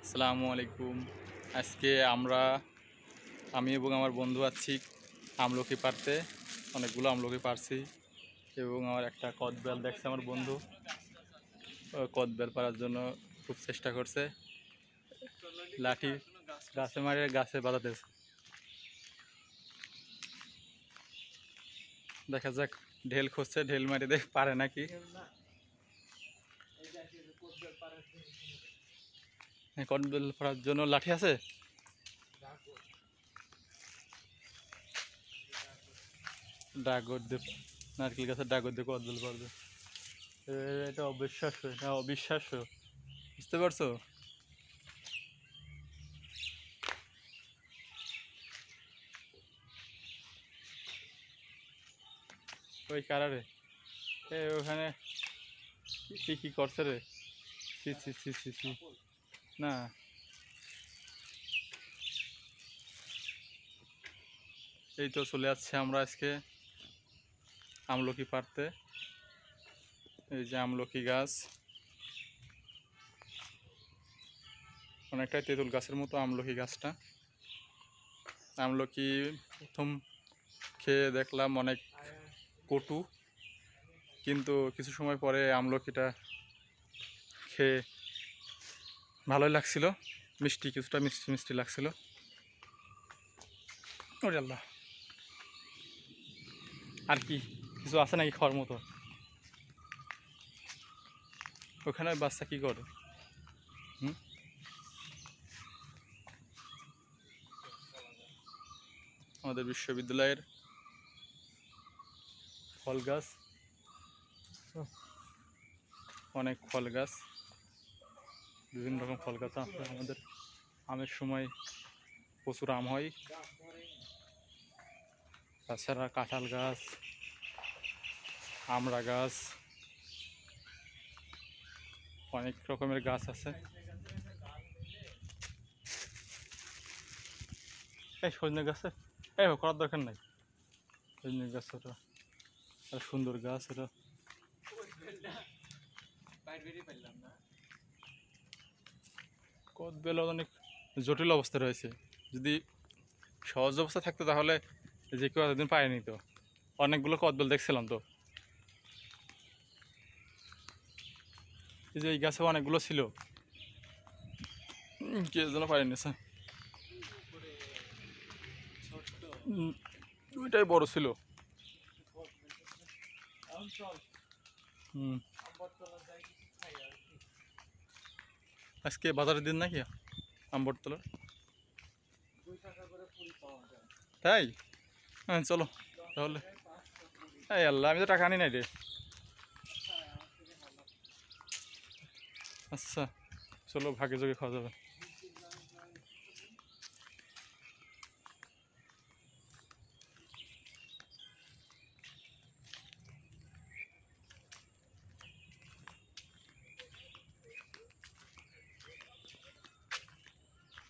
আসসালামু আলাইকুম। আজকে আমি এবং আমার বন্ধু আছি আমলকি পাড়তে। অনেকগুলো আমলকি পাড়ছি এবং আমার একটা কদবেল দেখছে আমার বন্ধু। কদবেল পাড়ার জন্য খুব চেষ্টা করছে, লাঠি গাছে মারে গাছে বাঁধাতেছে। দেখা যাক, ঢেল খুঁজছে, ঢেল মারি দেখ পারে নাকি। কদবেল পাড়ার জন্য লাঠি আছে। ডাগর দিয়ে নারকেল গাছের ডাগর দিয়ে কদবেল পারবে, এটা অবিশ্বাস্য, এটা অবিশ্বাস্য। বুঝতে পারছো? ওই কারারে ওখানে কি কি করছে রে? সি সি সি সি সি না, এই তো চলে যাচ্ছে আমরা আজকে আমলকি পাড়তে। এই যে আমলকি গাছ, অনেকটাই তেঁতুল গাছের মতো আমলকি গাছটা। আমলকি প্রথম খেয়ে দেখলাম অনেক কটু, কিন্তু কিছু সময় পরে আমলকিটা খেয়ে ভালোই লাগছিল, মিষ্টি, কিছুটা মিষ্টি মিষ্টি লাগছিল। ওরে আল্লাহ, আর কি কিছু আছে নাকি খাওয়ার মতো? ওখানে ওই বাচ্চা কী করে? হুম, আমাদের বিশ্ববিদ্যালয়ের ফল গাছ, অনেক ফল গাছ, বিভিন্ন রকম ফল গাছ আছে আমাদের। আমের সময় প্রচুর আম হয়, তাছাড়া কাঁঠাল গাছ, আমড়া গাছ, অনেক রকমের গাছ আছে। এই সজনে গাছে এই করার দরকার নাই, সজনে গাছ ওটা সুন্দর গাছ, এটা কদবেল অনেক জটিল অবস্থা রয়েছে। যদি সহজ অবস্থা থাকতো তাহলে যে কেউ এতদিন পায়নি। তো অনেকগুলো কদবেল দেখছিলাম তো, এই যে এই গাছে অনেকগুলো ছিল, কে যেন পারেনি স্যার। ওইটাই বড় ছিল। হুম, আজকে বাজারের দিন নাকি আমবরতলার? তাই? হ্যাঁ চলো তাহলে। এই আল্লাহ, আমি তো টাকা আনি নাই রে। আচ্ছা চলো, ভাগে যোগে খাওয়া যাবে।